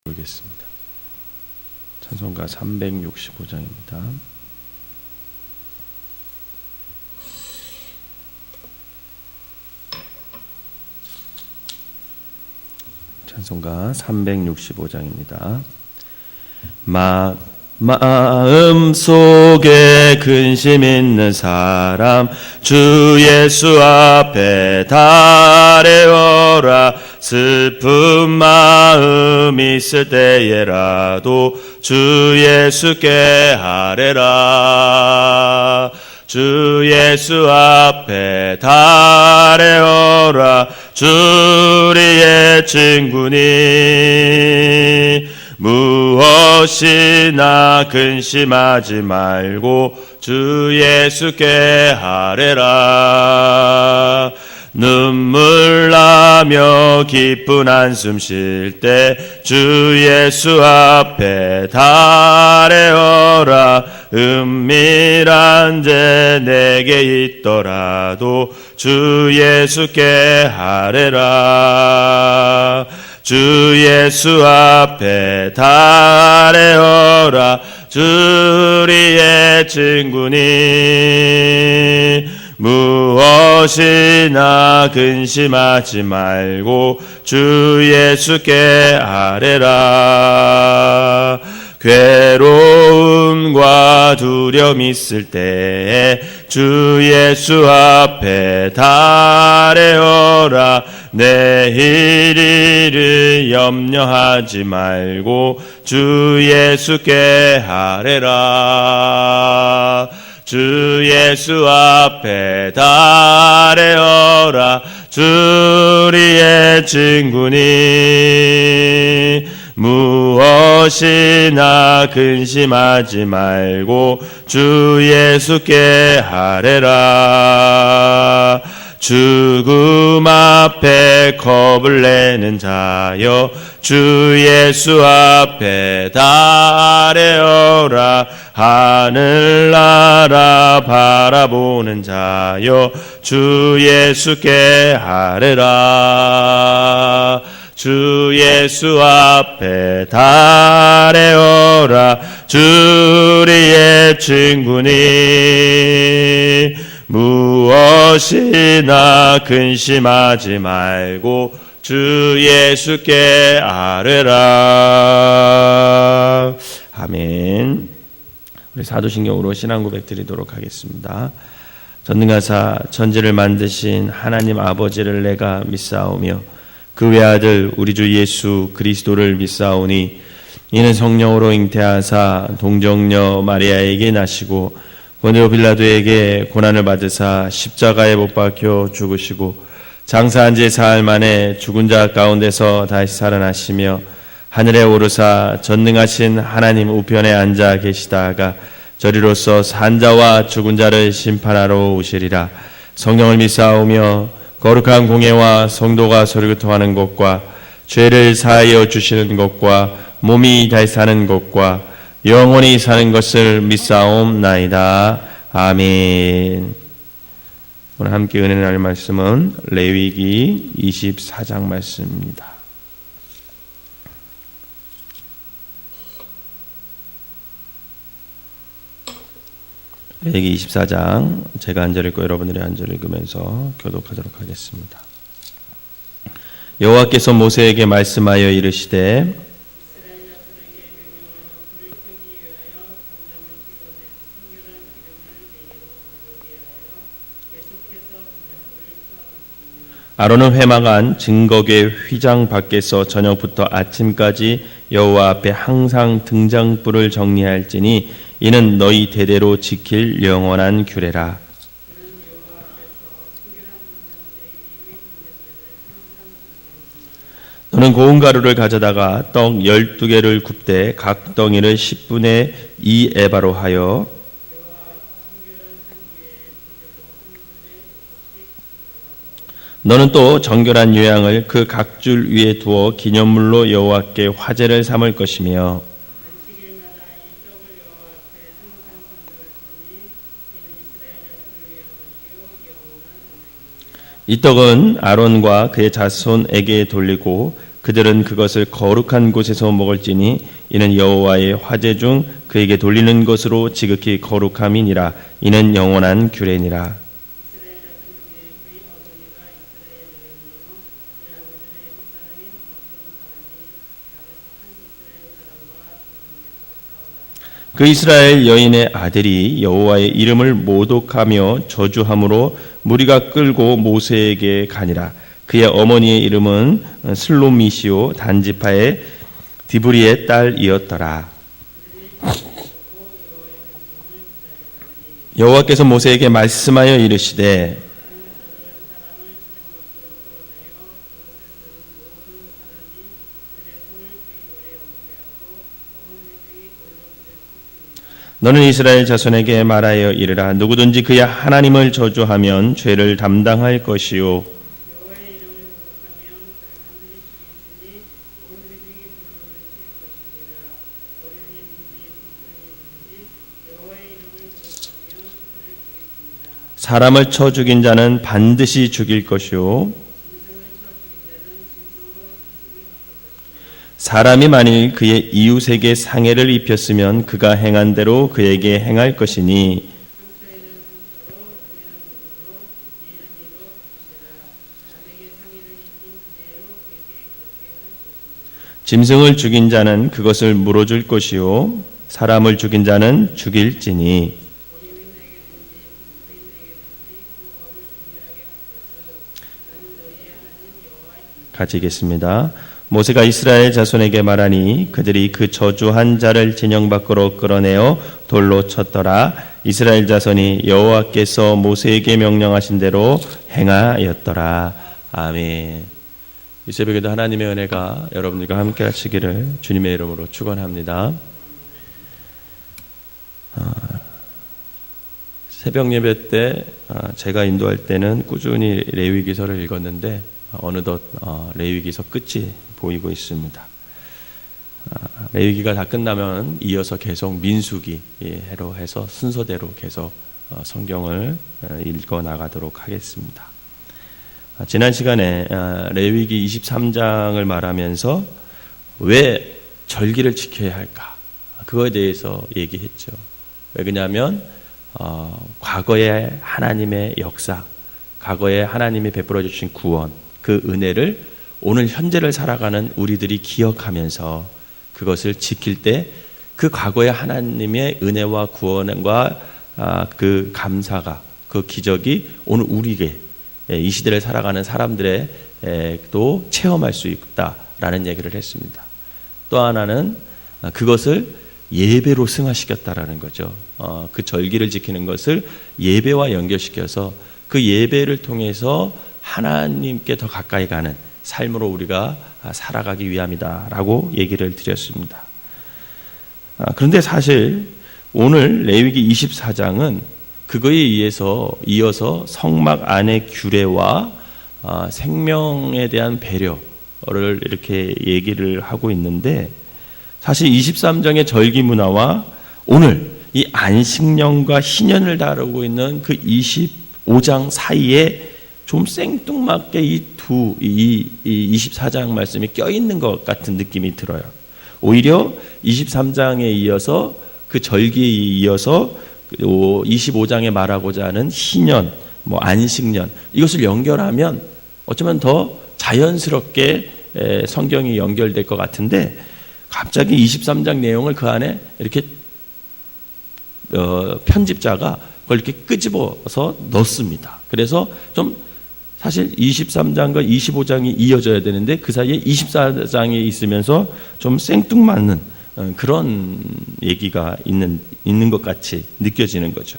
부르겠습니다. 찬송가 365장입니다. 찬송가 365장입니다. 마음속에 근심 있는 사람 주 예수 앞에 달래어라. 슬픈 마음 있을 때에라도 주 예수께 아뢰라. 주 예수 앞에 달래어라. 주 우리의 친구니 무엇이나 근심하지 말고 주 예수께 아뢰라. 눈물 나며 기쁜 한숨 쉴 때 주 예수 앞에 달래어라. 은밀한 죄 내게 있더라도 주 예수께 아뢰라. 주 예수 앞에 달래어라. 주 우리의 친구니 무엇이나 근심하지 말고 주 예수께 아뢰라. 괴로움과 두려움 있을 때에 주 예수 앞에 달래어라. 내일 일을 염려하지 말고 주 예수께 아뢰라. 주 예수 앞에 달래어라. 주 우리의 친구니 무엇이나 근심하지 말고 주 예수께 아뢰라. 죽음 앞에 겁을 내는 자여 주 예수 앞에 달래어라. 하늘나라 바라보는 자여 주 예수께 아뢰라. 주 예수 앞에 달래어라. 주 우리의 친구니 무엇이나 근심하지 말고 주 예수께 아뢰라. 아멘. 우리 사도신경으로 신앙 고백 드리도록 하겠습니다. 전능하사 천지를 만드신 하나님 아버지를 내가 믿사오며 그 외아들 우리 주 예수 그리스도를 믿사오니 이는 성령으로 잉태하사 동정녀 마리아에게 나시고 본디오 빌라도에게 고난을 받으사 십자가에 못 박혀 죽으시고 장사한 지 사흘 만에 죽은 자 가운데서 다시 살아나시며 하늘에 오르사 전능하신 하나님 우편에 앉아 계시다가 저리로서 산 자와 죽은 자를 심판하러 오시리라. 성령을 믿사오며 거룩한 공예와 성도가 서로 교통하는 것과 죄를 사하여 주시는 것과 몸이 다시 사는 것과 영원히 사는 것을 믿사옵나이다. 아멘. 오늘 함께 은혜 나눌 말씀은 레위기 24장 말씀입니다. 레위기 24장 제가 한 절 읽고 여러분들이 한 절 읽으면서 교독하도록 하겠습니다. 여호와께서 모세에게 말씀하여 이르시되 아론은 회막안 증거궤 휘장 밖에서 저녁부터 아침까지 여호와 앞에 항상 등장불을 정리할지니 이는 너희 대대로 지킬 영원한 규례라. 너는 고운 가루를 가져다가 떡 12개를 굽되 각 덩이를 10분의 2 에바로 하여 너는 또 정결한 요양을 그 각 줄 위에 두어 기념물로 여호와께 화제를 삼을 것이며 이 떡은 아론과 그의 자손에게 돌리고 그들은 그것을 거룩한 곳에서 먹을지니 이는 여호와의 화제 중 그에게 돌리는 것으로 지극히 거룩함이니라. 이는 영원한 규례니라. 그 이스라엘 여인의 아들이 여호와의 이름을 모독하며 저주함으로 무리가 끌고 모세에게 가니라. 그의 어머니의 이름은 슬로미시오 단지파의 디브리의 딸이었더라. 여호와께서 모세에게 말씀하여 이르시되 너는 이스라엘 자손에게 말하여 이르라. 누구든지 그의 하나님을 저주하면 죄를 담당할 것이요 사람을 쳐 죽인 자는 반드시 죽일 것이요 사람이 만일 그의 이웃에게 상해를 입혔으면 그가 행한 대로 그에게 행할 것이니 짐승을 죽인 자는 그것을 물어줄 것이요 사람을 죽인 자는 죽일지니 같이 읽겠습니다. 모세가 이스라엘 자손에게 말하니 그들이 그 저주한 자를 진영 밖으로 끌어내어 돌로 쳤더라. 이스라엘 자손이 여호와께서 모세에게 명령하신 대로 행하였더라. 아멘. 이 새벽에도 하나님의 은혜가 여러분들과 함께 하시기를 주님의 이름으로 축원합니다. 새벽 예배 때 제가 인도할 때는 꾸준히 레위기서를 읽었는데 어느덧 레위기서 끝이 보이고 있습니다. 레위기가 다 끝나면 이어서 계속 민수기로 해서 순서대로 계속 성경을 읽어 나가도록 하겠습니다. 지난 시간에 레위기 23장을 말하면서 왜 절기를 지켜야 할까? 그거에 대해서 얘기했죠. 왜 그러냐면 과거의 하나님의 역사, 과거에 하나님이 베풀어 주신 구원, 그 은혜를 오늘 현재를 살아가는 우리들이 기억하면서 그것을 지킬 때 그 과거의 하나님의 은혜와 구원과 그 감사가, 그 기적이 오늘 우리에게 이 시대를 살아가는 사람들의 또 체험할 수 있다라는 얘기를 했습니다. 또 하나는 그것을 예배로 승화시켰다라는 거죠. 그 절기를 지키는 것을 예배와 연결시켜서 그 예배를 통해서 하나님께 더 가까이 가는 삶으로 우리가 살아가기 위함이다라고 얘기를 드렸습니다. 그런데 사실 오늘 레위기 24장은 그거에 이어서 성막 안의 규례와 생명에 대한 배려를 이렇게 얘기를 하고 있는데 사실 23장의 절기 문화와 오늘 이 안식년과 희년을 다루고 있는 그 25장 사이에 좀 생뚱맞게 이 24장 말씀이 껴있는 것 같은 느낌이 들어요. 오히려 23장에 이어서 그 절기에 이어서 25장에 말하고자 하는 희년, 안식년 이것을 연결하면 어쩌면 더 자연스럽게 성경이 연결될 것 같은데 갑자기 23장 내용을 그 안에 이렇게 편집자가 그걸 이렇게 끄집어서 넣습니다. 그래서 좀 사실 23장과 25장이 이어져야 되는데 그 사이에 24장에 있으면서 좀 생뚱맞는 그런 얘기가 있는 것 같이 느껴지는 거죠.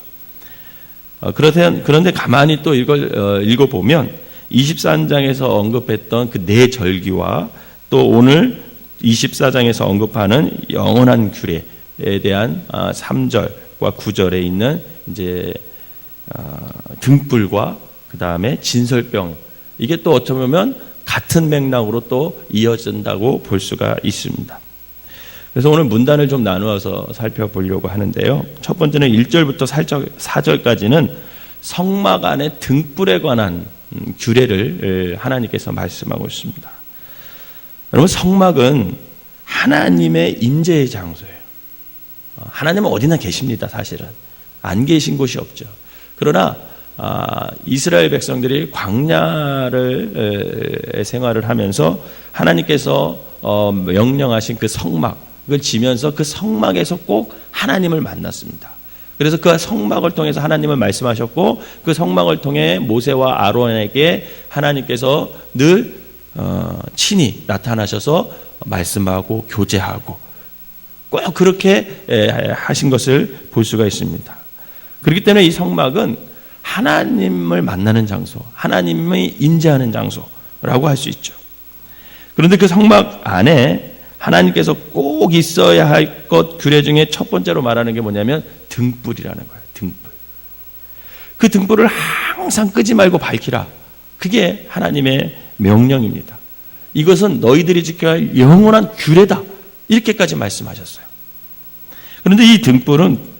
그런데 가만히 또 이걸 읽어보면 23장에서 언급했던 그 네 절기와 또 오늘 24장에서 언급하는 영원한 규례에 대한 3절과 9절에 있는 이제 등불과 그 다음에 진설병 이게 또 어쩌면 같은 맥락으로 또 이어진다고 볼 수가 있습니다. 그래서 오늘 문단을 좀 나누어서 살펴보려고 하는데요. 첫 번째는 1절부터 4절까지는 성막 안의 등불에 관한 규례를 하나님께서 말씀하고 있습니다. 여러분, 성막은 하나님의 임재의 장소예요. 하나님은 어디나 계십니다. 사실은 안 계신 곳이 없죠. 그러나 이스라엘 백성들이 광야를 생활을 하면서 하나님께서 명령하신 그 성막을 지면서 그 성막에서 꼭 하나님을 만났습니다. 그래서 그 성막을 통해서 하나님을 말씀하셨고, 그 성막을 통해 모세와 아론에게 하나님께서 늘 친히 나타나셔서 말씀하고 교제하고 꼭 그렇게 하신 것을 볼 수가 있습니다. 그렇기 때문에 이 성막은 하나님을 만나는 장소, 하나님이 임재하는 장소라고 할 수 있죠. 그런데 그 성막 안에 하나님께서 꼭 있어야 할 것 규례 중에 첫 번째로 말하는 게 뭐냐면 등불이라는 거예요. 등불. 그 등불을 항상 끄지 말고 밝히라. 그게 하나님의 명령입니다. 이것은 너희들이 지켜야 할 영원한 규례다. 이렇게까지 말씀하셨어요. 그런데 이 등불은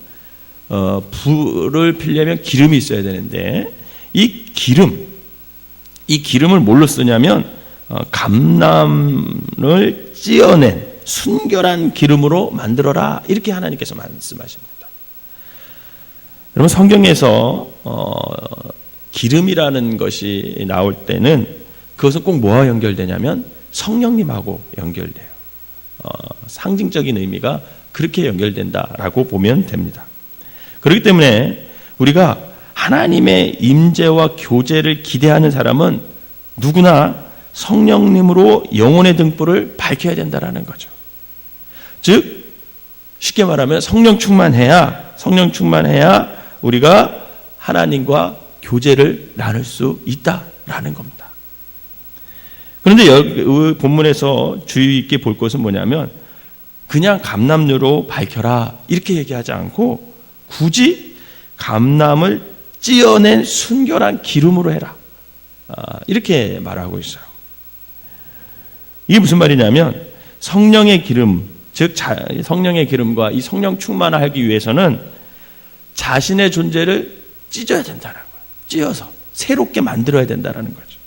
불을 피려면 기름이 있어야 되는데 이 기름을 뭘로 쓰냐면 감람을 찌어낸 순결한 기름으로 만들어라, 이렇게 하나님께서 말씀하십니다. 여러분, 성경에서 기름이라는 것이 나올 때는 그것은 꼭 뭐와 연결되냐면 성령님하고 연결돼요. 상징적인 의미가 그렇게 연결된다라고 보면 됩니다. 그렇기 때문에 우리가 하나님의 임재와 교제를 기대하는 사람은 누구나 성령님으로 영혼의 등불을 밝혀야 된다라는 거죠. 즉 쉽게 말하면 성령 충만해야 우리가 하나님과 교제를 나눌 수 있다라는 겁니다. 그런데 여기 본문에서 주의 있게 볼 것은 뭐냐면 그냥 감람류로 밝혀라 이렇게 얘기하지 않고 굳이 감람을 찌어낸 순결한 기름으로 해라, 이렇게 말하고 있어요. 이게 무슨 말이냐면 성령의 기름, 즉 성령의 기름과 이 성령 충만을 하기 위해서는 자신의 존재를 찢어야 된다는 거예요. 찢어서 새롭게 만들어야 된다는 거죠.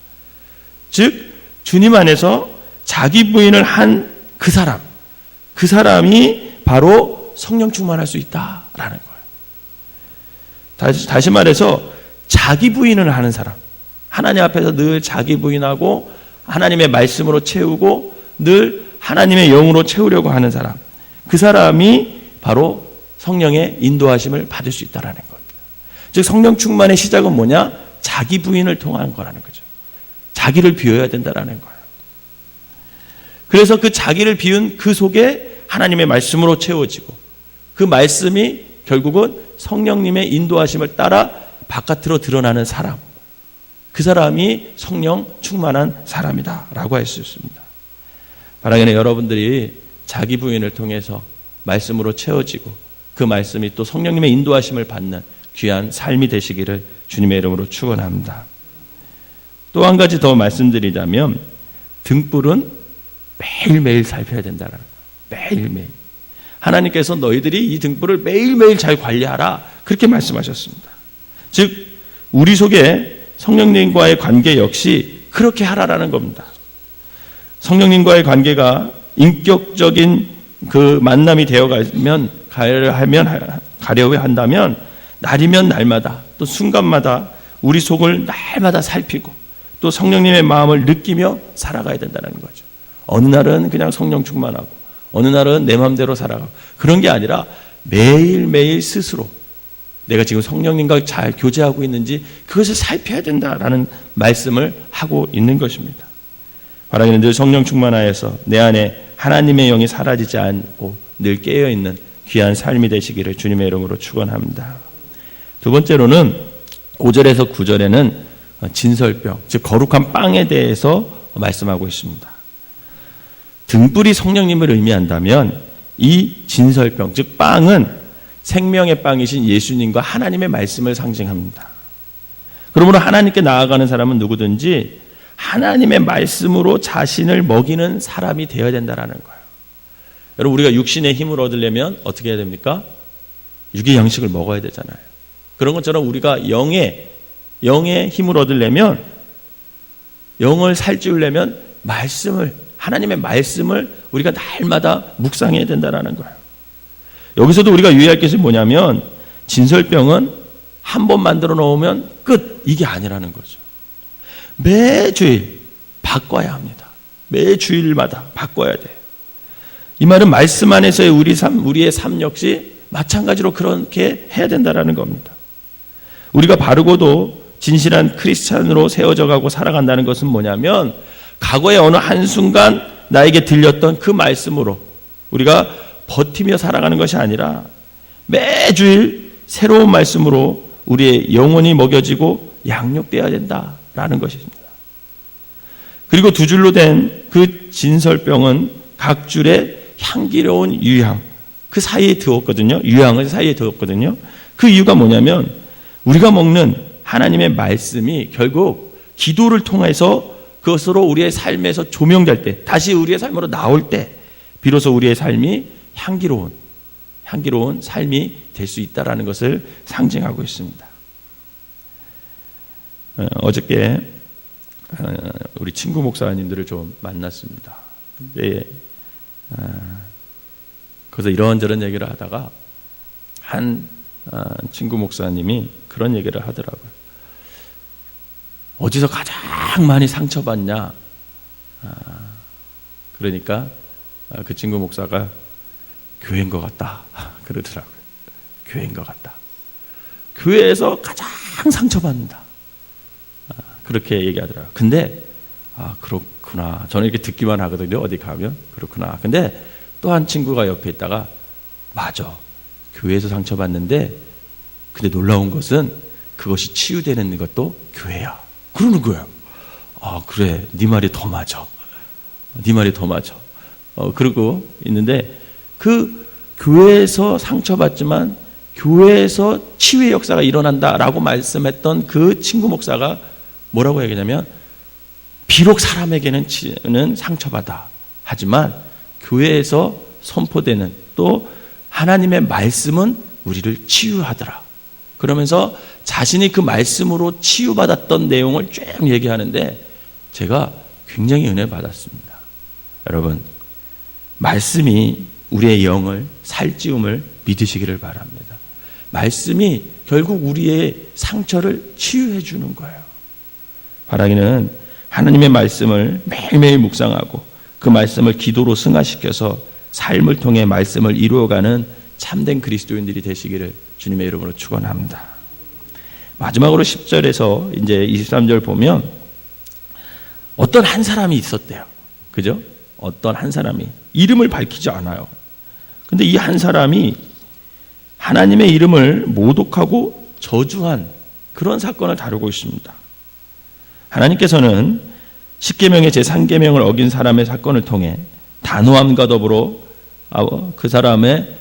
즉 주님 안에서 자기 부인을 한 그 사람이 바로 성령 충만할 수 있다라는 거예요. 다시 말해서 자기 부인을 하는 사람, 하나님 앞에서 늘 자기 부인하고 하나님의 말씀으로 채우고 늘 하나님의 영으로 채우려고 하는 사람, 그 사람이 바로 성령의 인도하심을 받을 수 있다는 겁니다. 즉 성령 충만의 시작은 뭐냐? 자기 부인을 통한 거라는 거죠. 자기를 비워야 된다는 거예요. 그래서 그 자기를 비운 그 속에 하나님의 말씀으로 채워지고 그 말씀이 결국은 성령님의 인도하심을 따라 바깥으로 드러나는 사람, 그 사람이 성령 충만한 사람이다라고 할 수 있습니다. 바라기는 여러분들이 자기 부인을 통해서 말씀으로 채워지고 그 말씀이 또 성령님의 인도하심을 받는 귀한 삶이 되시기를 주님의 이름으로 축원합니다. 또 한 가지 더 말씀드리자면 등불은 매일매일 살펴야 된다는 거예요. 매일매일. 하나님께서 너희들이 이 등불을 매일매일 잘 관리하라, 그렇게 말씀하셨습니다. 즉 우리 속에 성령님과의 관계 역시 그렇게 하라라는 겁니다. 성령님과의 관계가 인격적인 그 만남이 되어가면 가려고 한다면 날이면 날마다 또 순간마다 우리 속을 날마다 살피고 또 성령님의 마음을 느끼며 살아가야 된다는 거죠. 어느 날은 그냥 성령 충만하고 어느 날은 내 마음대로 살아가고 그런 게 아니라 매일매일 스스로 내가 지금 성령님과 잘 교제하고 있는지 그것을 살펴야 된다라는 말씀을 하고 있는 것입니다. 바라기는 늘 성령 충만하여서 내 안에 하나님의 영이 사라지지 않고 늘 깨어있는 귀한 삶이 되시기를 주님의 이름으로 축원합니다. 두 번째로는 5절에서 9절에는 진설병, 즉 거룩한 빵에 대해서 말씀하고 있습니다. 등불이 성령님을 의미한다면 이 진설병, 즉 빵은 생명의 빵이신 예수님과 하나님의 말씀을 상징합니다. 그러므로 하나님께 나아가는 사람은 누구든지 하나님의 말씀으로 자신을 먹이는 사람이 되어야 된다는 거예요. 여러분, 우리가 육신의 힘을 얻으려면 어떻게 해야 됩니까? 육의 양식을 먹어야 되잖아요. 그런 것처럼 우리가 영의 힘을 얻으려면, 영을 살찌우려면 말씀을, 하나님의 말씀을 우리가 날마다 묵상해야 된다는 거예요. 여기서도 우리가 유의할 것이 뭐냐면 진설병은 한 번 만들어 놓으면 끝, 이게 아니라는 거죠. 매주일 바꿔야 합니다. 매주일마다 바꿔야 돼요. 이 말은 말씀 안에서의 우리의 삶 역시 마찬가지로 그렇게 해야 된다는 겁니다. 우리가 바르고도 진실한 크리스찬으로 세워져 가고 살아간다는 것은 뭐냐면 과거의 어느 한순간 나에게 들렸던 그 말씀으로 우리가 버티며 살아가는 것이 아니라 매주일 새로운 말씀으로 우리의 영혼이 먹여지고 양육되어야 된다라는 것입니다. 그리고 두 줄로 된 그 진설병은 각 줄에 향기로운 유향, 그 사이에 두었거든요. 유향을 사이에 두었거든요. 그 이유가 뭐냐면 우리가 먹는 하나님의 말씀이 결국 기도를 통해서 그것으로 우리의 삶에서 조명될 때, 다시 우리의 삶으로 나올 때 비로소 우리의 삶이 향기로운 삶이 될 수 있다는 것을 상징하고 있습니다. 어저께 우리 친구 목사님들을 좀 만났습니다. 근데 그래서 이런저런 얘기를 하다가 한 친구 목사님이 그런 얘기를 하더라고요. 어디서 가장 많이 상처받냐? 그러니까 그 친구 목사가 교회인 것 같다 그러더라고요. 교회인 것 같다. 교회에서 가장 상처받는다. 그렇게 얘기하더라고요. 근데 그렇구나. 저는 이렇게 듣기만 하거든요. 어디 가면 그렇구나. 근데 또 한 친구가 옆에 있다가 맞아. 교회에서 상처받는데 근데 놀라운 것은 그것이 치유되는 것도 교회야. 그러는 거예요. 그래. 네 말이 더 맞아. 네 말이 더 맞아. 그러고 있는데 그 교회에서 상처받지만 교회에서 치유의 역사가 일어난다라고 말씀했던 그 친구 목사가 뭐라고 얘기하냐면 비록 사람에게는 상처받아. 하지만 교회에서 선포되는 또 하나님의 말씀은 우리를 치유하더라. 그러면서 자신이 그 말씀으로 치유받았던 내용을 쭉 얘기하는데 제가 굉장히 은혜를 받았습니다. 여러분, 말씀이 우리의 영을 살찌움을 믿으시기를 바랍니다. 말씀이 결국 우리의 상처를 치유해 주는 거예요. 바라기는 하나님의 말씀을 매일매일 묵상하고 그 말씀을 기도로 승화시켜서 삶을 통해 말씀을 이루어가는 참된 그리스도인들이 되시기를 주님의 이름으로 축원합니다. 마지막으로 10절에서 이제 23절 보면 어떤 한 사람이 있었대요. 그죠? 어떤 한 사람이 이름을 밝히지 않아요. 근데 이 한 사람이 하나님의 이름을 모독하고 저주한 그런 사건을 다루고 있습니다. 하나님께서는 십계명의 제3계명을 어긴 사람의 사건을 통해 단호함과 더불어 그 사람의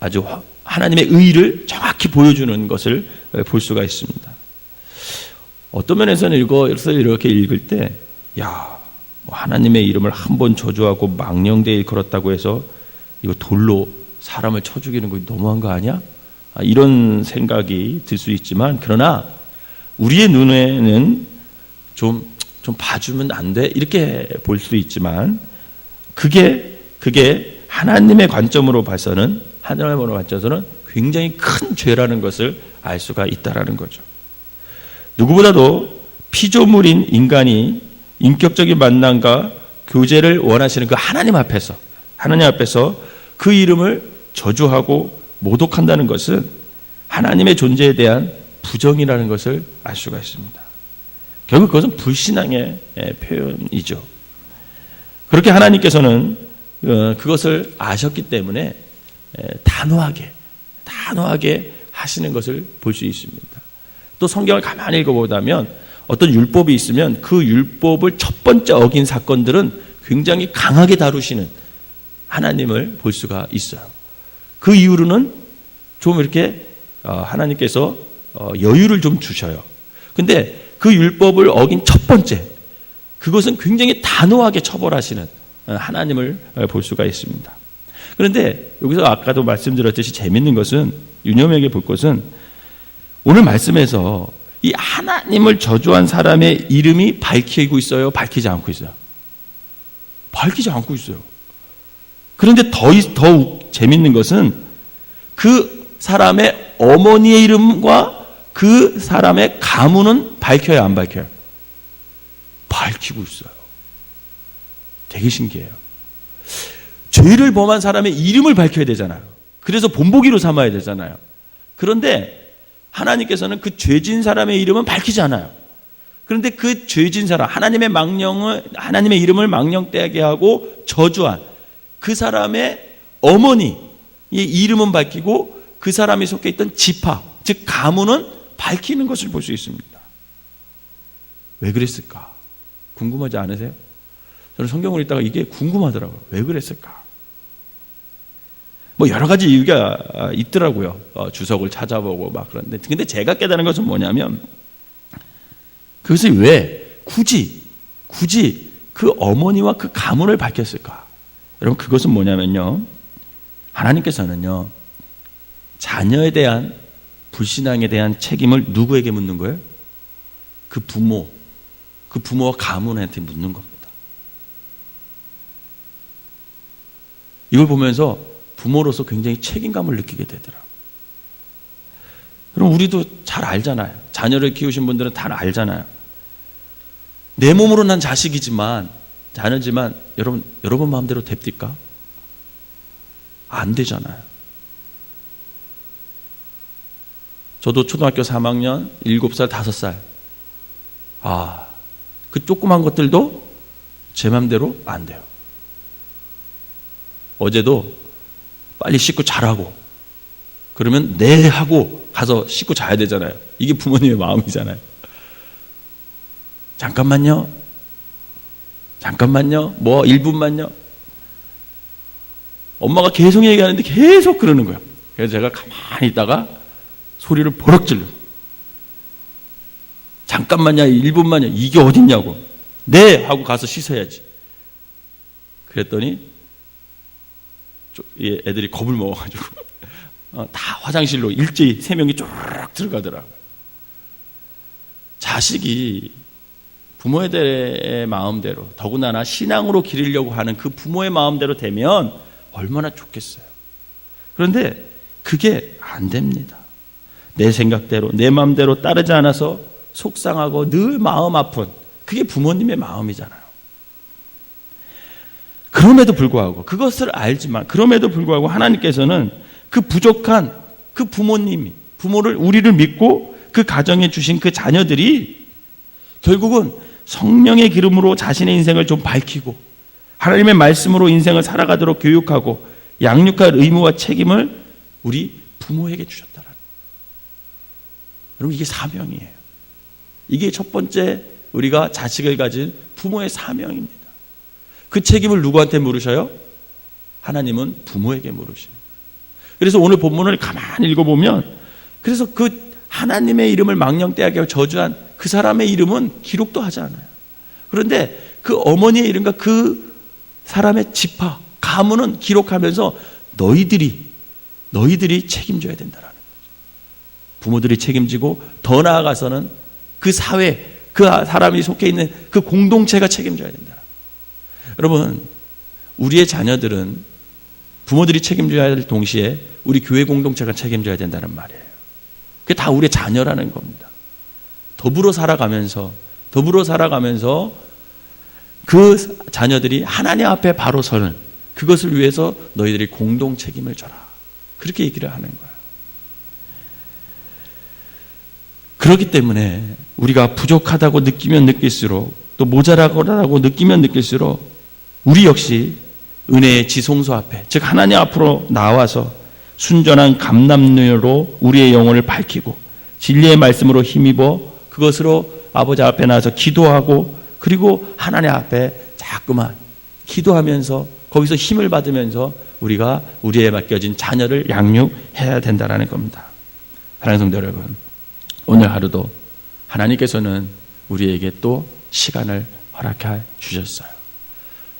아주 하나님의 의를 정확히 보여주는 것을 볼 수가 있습니다. 어떤 면에서는 이렇게 읽을 때 하나님의 이름을 한 번 저주하고 망령되이 일컬었다고 해서 이거 돌로 사람을 쳐 죽이는 거 너무한 거 아니야? 이런 생각이 들 수 있지만 그러나 우리의 눈에는 좀 봐주면 안 돼? 이렇게 볼 수 있지만 그게 하나님의 관점으로 봐서는 굉장히 큰 죄라는 것을 알 수가 있다라는 거죠. 누구보다도 피조물인 인간이 인격적인 만남과 교제를 원하시는 그 하나님 앞에서 그 이름을 저주하고 모독한다는 것은 하나님의 존재에 대한 부정이라는 것을 알 수가 있습니다. 결국 그것은 불신앙의 표현이죠. 그렇게 하나님께서는 그것을 아셨기 때문에 단호하게 하시는 것을 볼 수 있습니다. 또 성경을 가만히 읽어보자면 어떤 율법이 있으면 그 율법을 첫 번째 어긴 사건들은 굉장히 강하게 다루시는 하나님을 볼 수가 있어요. 그 이후로는 좀 이렇게 하나님께서 여유를 좀 주셔요. 근데 그 율법을 어긴 첫 번째 그것은 굉장히 단호하게 처벌하시는 하나님을 볼 수가 있습니다. 그런데 여기서 아까도 말씀드렸듯이 재밌는 것은 유념하게 볼 것은 오늘 말씀에서 이 하나님을 저주한 사람의 이름이 밝히고 있어요? 밝히지 않고 있어요? 밝히지 않고 있어요. 그런데 더욱 재밌는 것은 그 사람의 어머니의 이름과 그 사람의 가문은 밝혀야 안 밝혀요? 밝히고 있어요. 되게 신기해요. 죄를 범한 사람의 이름을 밝혀야 되잖아요. 그래서 본보기로 삼아야 되잖아요. 그런데 하나님께서는 그 죄진 사람의 이름은 밝히지 않아요. 그런데 그 죄진 사람, 하나님의 이름을 망령되게 하고 저주한 그 사람의 어머니의 이름은 밝히고 그 사람이 속해 있던 지파, 즉 가문은 밝히는 것을 볼 수 있습니다. 왜 그랬을까? 궁금하지 않으세요? 저는 성경을 읽다가 이게 궁금하더라고요. 왜 그랬을까? 뭐 여러 가지 이유가 있더라고요. 주석을 찾아보고 막 그런데. 근데 제가 깨달은 것은 뭐냐면 그것이 왜 굳이 그 어머니와 그 가문을 밝혔을까? 여러분 그것은 뭐냐면요. 하나님께서는요. 자녀에 대한 불신앙에 대한 책임을 누구에게 묻는 거예요? 그 부모와 가문한테 묻는 겁니다. 이걸 보면서 부모로서 굉장히 책임감을 느끼게 되더라고요. 그럼 우리도 잘 알잖아요. 자녀를 키우신 분들은 다 알잖아요. 내 몸으로 난 자식이지만 자녀지만 여러분 마음대로 됩니까? 안 되잖아요. 저도 초등학교 3학년 7살, 5살 그 조그만 것들도 제 맘대로 안 돼요. 어제도 빨리 씻고 자라고 그러면 네 하고 가서 씻고 자야 되잖아요. 이게 부모님의 마음이잖아요. 잠깐만요. 뭐 1분만요. 엄마가 계속 얘기하는데 계속 그러는 거예요. 그래서 제가 가만히 있다가 소리를 버럭 질러. 잠깐만요, 1분만요. 이게 어딨냐고. 네 하고 가서 씻어야지. 그랬더니 애들이 겁을 먹어가지고 다 화장실로 일제히 3명이 쪼르륵 들어가더라고요. 자식이 부모의 마음대로 더군다나 신앙으로 기르려고 하는 그 부모의 마음대로 되면 얼마나 좋겠어요. 그런데 그게 안 됩니다. 내 생각대로 내 마음대로 따르지 않아서 속상하고 늘 마음 아픈 그게 부모님의 마음이잖아요. 그럼에도 불구하고 그것을 알지만 그럼에도 불구하고 하나님께서는 그 부족한 그 부모를 우리를 믿고 그 가정에 주신 그 자녀들이 결국은 성령의 기름으로 자신의 인생을 좀 밝히고 하나님의 말씀으로 인생을 살아가도록 교육하고 양육할 의무와 책임을 우리 부모에게 주셨다라는 거예요. 여러분 이게 사명이에요. 이게 첫 번째 우리가 자식을 가진 부모의 사명입니다. 그 책임을 누구한테 물으셔요? 하나님은 부모에게 물으시는 거예요. 그래서 오늘 본문을 가만히 읽어보면 그래서 그 하나님의 이름을 망령되게 하고 저주한 그 사람의 이름은 기록도 하지 않아요. 그런데 그 어머니의 이름과 그 사람의 지파, 가문은 기록하면서 너희들이 책임져야 된다라는 거죠. 부모들이 책임지고 더 나아가서는 그 사회, 그 사람이 속해 있는 그 공동체가 책임져야 된다. 여러분, 우리의 자녀들은 부모들이 책임져야 할 동시에 우리 교회 공동체가 책임져야 된다는 말이에요. 그게 다 우리의 자녀라는 겁니다. 더불어 살아가면서 그 자녀들이 하나님 앞에 바로 서는 그것을 위해서 너희들이 공동 책임을 져라. 그렇게 얘기를 하는 거예요. 그렇기 때문에 우리가 부족하다고 느끼면 느낄수록 또 모자라고 느끼면 느낄수록 우리 역시 은혜의 지성소 앞에 즉 하나님 앞으로 나와서 순전한 감람류로 우리의 영혼을 밝히고 진리의 말씀으로 힘입어 그것으로 아버지 앞에 나와서 기도하고 그리고 하나님 앞에 자꾸만 기도하면서 거기서 힘을 받으면서 우리가 우리에 맡겨진 자녀를 양육해야 된다는 겁니다. 사랑하는 성도 여러분, 오늘 하루도 하나님께서는 우리에게 또 시간을 허락해 주셨어요.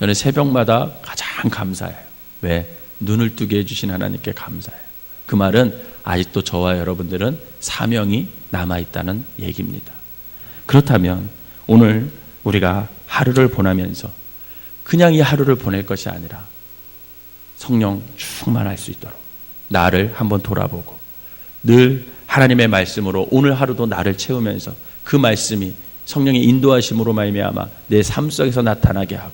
저는 새벽마다 가장 감사해요. 왜? 눈을 뜨게 해주신 하나님께 감사해요. 그 말은 아직도 저와 여러분들은 사명이 남아있다는 얘기입니다. 그렇다면 오늘 우리가 하루를 보내면서 그냥 이 하루를 보낼 것이 아니라 성령 충만할 수 있도록 나를 한번 돌아보고 늘 하나님의 말씀으로 오늘 하루도 나를 채우면서 그 말씀이 성령의 인도하심으로 말미암아 내 삶 속에서 나타나게 하고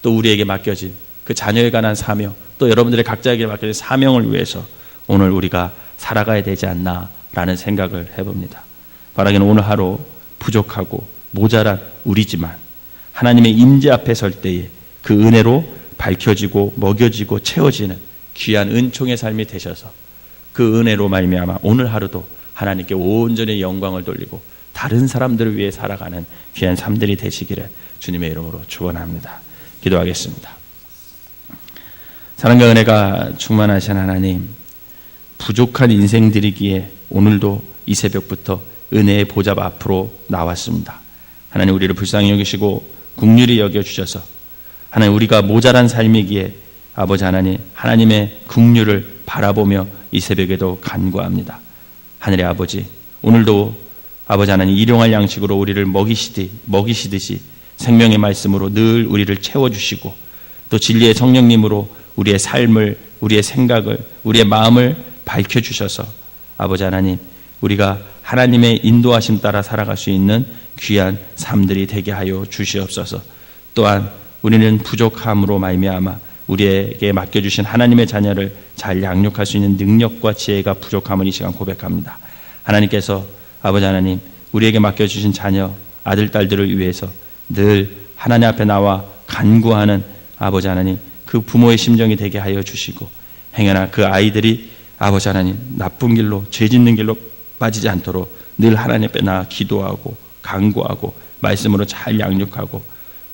또 우리에게 맡겨진 그 자녀에 관한 사명, 또 여러분들의 각자에게 맡겨진 사명을 위해서 오늘 우리가 살아가야 되지 않나라는 생각을 해봅니다. 바라기는 오늘 하루 부족하고 모자란 우리지만 하나님의 임재 앞에 설 때에 그 은혜로 밝혀지고 먹여지고 채워지는 귀한 은총의 삶이 되셔서 그 은혜로 말미암아 오늘 하루도 하나님께 온전히 영광을 돌리고 다른 사람들을 위해 살아가는 귀한 삶들이 되시기를 주님의 이름으로 축원합니다. 기도하겠습니다. 사랑과 은혜가 충만하신 하나님, 부족한 인생들이기에 오늘도 이 새벽부터 은혜의 보좌 앞으로 나왔습니다. 하나님, 우리를 불쌍히 여기시고 긍휼히 여겨주셔서 하나님, 우리가 모자란 삶이기에 아버지 하나님, 하나님의 긍휼을 바라보며 이 새벽에도 간구합니다. 하늘의 아버지, 오늘도 아버지 하나님, 일용할 양식으로 우리를 먹이시듯이 생명의 말씀으로 늘 우리를 채워주시고 또 진리의 성령님으로 우리의 삶을, 우리의 생각을, 우리의 마음을 밝혀주셔서 아버지 하나님, 우리가 하나님의 인도하심 따라 살아갈 수 있는 귀한 삶들이 되게 하여 주시옵소서. 또한 우리는 부족함으로 말미암아 우리에게 맡겨주신 하나님의 자녀를 잘 양육할 수 있는 능력과 지혜가 부족함을 이 시간 고백합니다. 하나님께서 아버지 하나님, 우리에게 맡겨주신 자녀, 아들, 딸들을 위해서 늘 하나님 앞에 나와 간구하는 아버지 하나님, 그 부모의 심정이 되게 하여 주시고 행여나 그 아이들이 아버지 하나님 나쁜 길로, 죄 짓는 길로 빠지지 않도록 늘 하나님 앞에 나와 기도하고 간구하고 말씀으로 잘 양육하고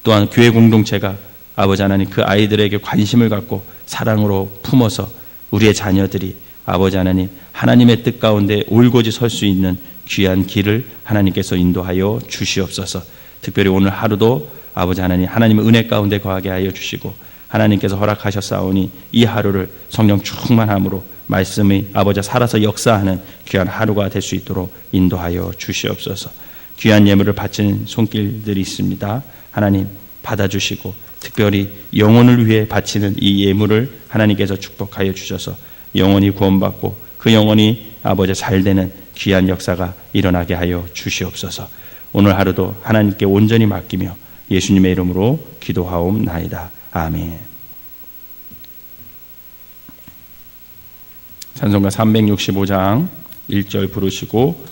또한 교회 공동체가 아버지 하나님 그 아이들에게 관심을 갖고 사랑으로 품어서 우리의 자녀들이 아버지 하나님 하나님의 뜻 가운데 올곧이 설 수 있는 귀한 길을 하나님께서 인도하여 주시옵소서. 특별히 오늘 하루도 아버지 하나님 하나님의 은혜 가운데 거하게 하여 주시고 하나님께서 허락하셨사오니 이 하루를 성령 충만함으로 말씀이 아버지 살아서 역사하는 귀한 하루가 될 수 있도록 인도하여 주시옵소서. 귀한 예물을 바치는 손길들이 있습니다. 하나님 받아주시고 특별히 영혼을 위해 바치는 이 예물을 하나님께서 축복하여 주셔서 영혼이 구원받고 그 영혼이 아버지 잘되는 귀한 역사가 일어나게 하여 주시옵소서. 오늘 하루도 하나님께 온전히 맡기며 예수님의 이름으로 기도하옵나이다. 아멘. 찬송가 365장 1절 부르시고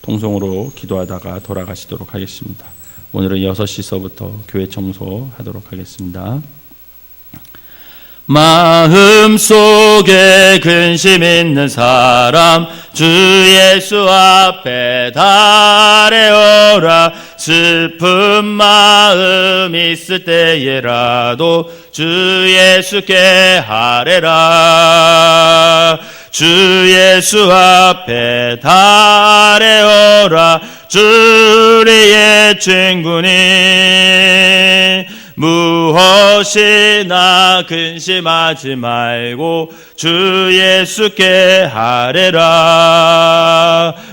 통성으로 기도하다가 돌아가시도록 하겠습니다. 오늘은 6시서부터 교회 청소하도록 하겠습니다. 마음속에 근심 있는 사람 주 예수 앞에 달래어라. 슬픈 마음 있을 때에라도 주 예수께 하래라. 주 예수 앞에 달래어라. 주리의 친구니 무엇이나 근심하지 말고 주 예수께 하래라.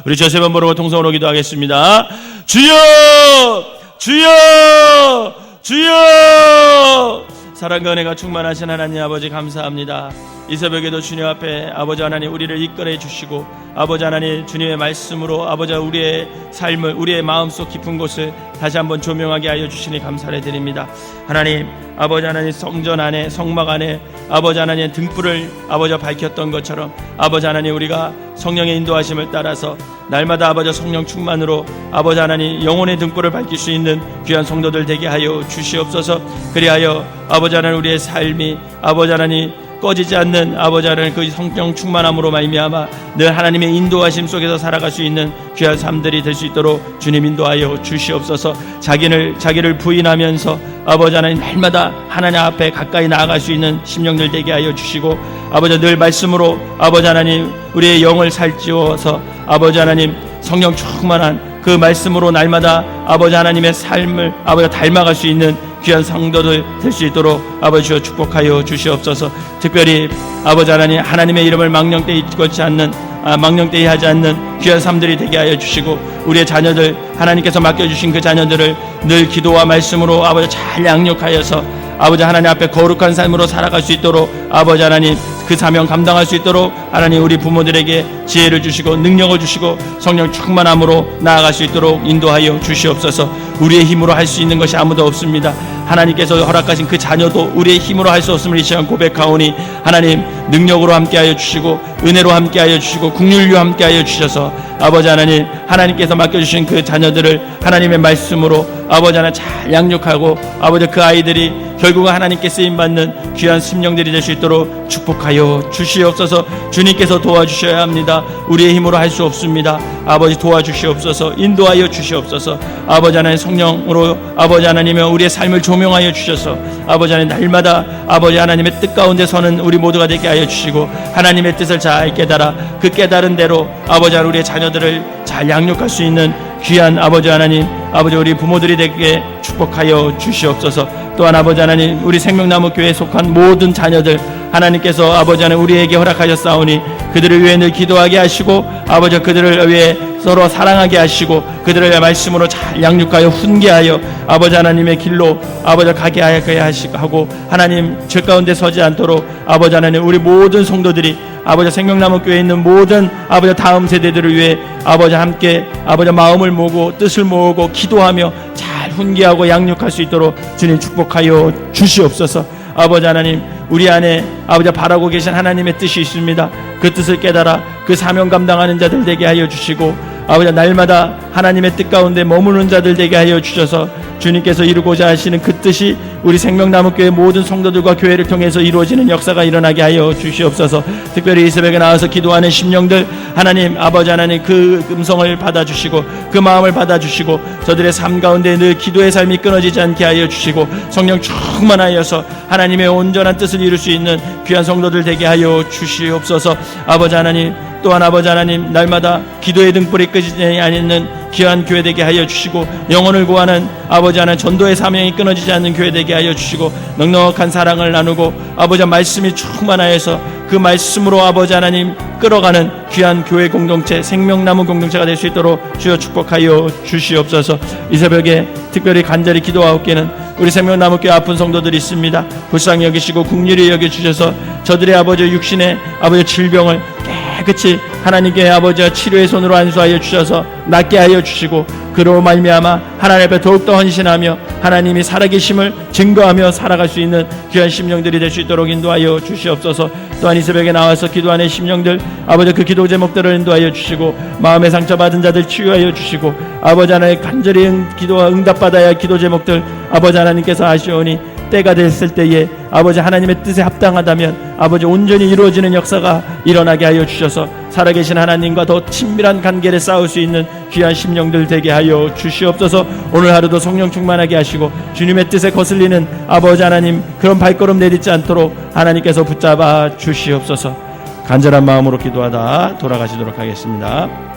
우리 저 세 번 부르고 통성으로 기도하겠습니다. 주여 주여 주여. 사랑과 은혜가 충만하신 하나님 아버지 감사합니다. 이 새벽에도 주님 앞에 아버지 하나님 우리를 이끌어 주시고 아버지 하나님 주님의 말씀으로 아버지 우리의 삶을, 우리의 마음속 깊은 곳을 다시 한번 조명하게 하여 주시니 감사를 드립니다. 하나님 아버지 하나님 성전 안에, 성막 안에 아버지 하나님 등불을 아버지 밝혔던 것처럼 아버지 하나님 우리가 성령의 인도하심을 따라서 날마다 아버지 성령 충만으로 아버지 하나님 영혼의 등불을 밝힐 수 있는 귀한 성도들 되게 하여 주시옵소서. 그리하여 아버지 하나님 우리의 삶이 아버지 하나님 꺼지지 않는 아버지 하나님 그 성령 충만함으로 말미암아 늘 하나님의 인도하심 속에서 살아갈 수 있는 귀한 삶들이 될 수 있도록 주님 인도하여 주시옵소서. 자기를 부인하면서 아버지 하나님 날마다 하나님 앞에 가까이 나아갈 수 있는 심령들 되게 하여 주시고 아버지 늘 말씀으로 아버지 하나님 우리의 영을 살찌워서 아버지 하나님 성령 충만한 그 말씀으로 날마다 아버지 하나님의 삶을 아버지 닮아갈 수 있는 귀한 성도들 될 수 있도록 아버지 주여 축복하여 주시옵소서. 특별히 아버지 하나님 하나님의 이름을 망령되이 잊지 않는 망령되이 하지 않는 귀한 삶들이 되게 하여 주시고, 우리의 자녀들, 하나님께서 맡겨주신 그 자녀들을 늘 기도와 말씀으로 아버지 잘 양육하여서 아버지 하나님 앞에 거룩한 삶으로 살아갈 수 있도록 아버지 하나님 그 사명 감당할 수 있도록 하나님 우리 부모들에게 지혜를 주시고 능력을 주시고 성령 충만함으로 나아갈 수 있도록 인도하여 주시옵소서. 우리의 힘으로 할 수 있는 것이 아무도 없습니다. 하나님께서 허락하신 그 자녀도 우리의 힘으로 할 수 없음을 이 시간 고백하오니 하나님 능력으로 함께하여 주시고 은혜로 함께하여 주시고 긍휼로 함께하여 주셔서 아버지 하나님, 하나님께서 맡겨주신 그 자녀들을 하나님의 말씀으로 아버지 하나 잘 양육하고 아버지 그 아이들이 결국은 하나님께 쓰임받는 귀한 심령들이 될 수 있도록 축복하여 주시옵소서. 주님께서 도와주셔야 합니다. 우리의 힘으로 할 수 없습니다. 아버지 도와주시옵소서. 인도하여 주시옵소서. 아버지 하나님 성령으로 아버지 하나님의 우리의 삶을 조명하여 주셔서 아버지 하나님 날마다 아버지 하나님의 뜻 가운데 서는 우리 모두가 되게 하여 주시고 하나님의 뜻을 잘 깨달아 그 깨달은 대로 아버지 하나님 우리의 자녀들을 잘 양육할 수 있는 귀한 아버지 하나님, 아버지 우리 부모들이 되게 축복하여 주시옵소서. 또한 아버지 하나님 우리 생명나무 교회에 속한 모든 자녀들 하나님께서 아버지 하나님 우리에게 허락하셨사오니 그들을 위해 늘 기도하게 하시고 아버지 그들을 위해 서로 사랑하게 하시고 그들을 말씀으로 잘 양육하여 훈계하여 아버지 하나님의 길로 아버지 가게 하고 하나님 죄 가운데 서지 않도록 아버지 하나님 우리 모든 성도들이 아버지 생명나무 교회에 있는 모든 아버지 다음 세대들을 위해 아버지 함께 아버지 마음을 모으고 뜻을 모으고 기도하며 잘 훈계하고 양육할 수 있도록 주님 축복하여 주시옵소서. 아버지 하나님 우리 안에 아버지 바라고 계신 하나님의 뜻이 있습니다. 그 뜻을 깨달아 그 사명 감당하는 자들 되게 하여 주시고 아버지 날마다 하나님의 뜻 가운데 머무는 자들 되게 하여 주셔서 주님께서 이루고자 하시는 그 뜻이 우리 생명나무교회 모든 성도들과 교회를 통해서 이루어지는 역사가 일어나게 하여 주시옵소서. 특별히 이 새벽에 나와서 기도하는 심령들 하나님 아버지 하나님 그 음성을 받아주시고 그 마음을 받아주시고 저들의 삶 가운데 늘 기도의 삶이 끊어지지 않게 하여 주시고 성령 충만하여서 하나님의 온전한 뜻을 이룰 수 있는 귀한 성도들 되게 하여 주시옵소서. 아버지 하나님 또한 아버지 하나님 날마다 기도의 등불이 끄지지 않는 귀한 교회 되게 하여 주시고 영혼을 구하는 아버지 하나님 전도의 사명이 끊어지지 않는 교회 되게 하여 주시고 넉넉한 사랑을 나누고 아버지 말씀이 충만하여서 그 말씀으로 아버지 하나님 끌어가는 귀한 교회 공동체 생명나무 공동체가 될 수 있도록 주여 축복하여 주시옵소서. 이 새벽에 특별히 간절히 기도하옵기는 우리 생명나무교회 아픈 성도들이 있습니다. 불쌍히 여기시고 긍휼히 여겨주셔서 저들의 아버지 육신의 아버지 질병을 깨끗이 하나님께 아버지와 치료의 손으로 안수하여 주셔서 낫게 하여 주시고 그로 말미암아 하나님 앞에 더욱더 헌신하며 하나님이 살아계심을 증거하며 살아갈 수 있는 귀한 심령들이 될 수 있도록 인도하여 주시옵소서. 또한 이 새벽에 나와서 기도하는 심령들 아버지 그 기도 제목들을 인도하여 주시고 마음의 상처받은 자들 치유하여 주시고 아버지 하나님 간절히 기도와 응답받아야 할 기도 제목들 아버지 하나님께서 아시오니 때가 됐을 때에 아버지 하나님의 뜻에 합당하다면 아버지 온전히 이루어지는 역사가 일어나게 하여 주셔서 살아계신 하나님과 더 친밀한 관계를 쌓을 수 있는 귀한 심령들 되게 하여 주시옵소서. 오늘 하루도 성령 충만하게 하시고 주님의 뜻에 거슬리는 아버지 하나님 그런 발걸음 내딛지 않도록 하나님께서 붙잡아 주시옵소서. 간절한 마음으로 기도하다 돌아가시도록 하겠습니다.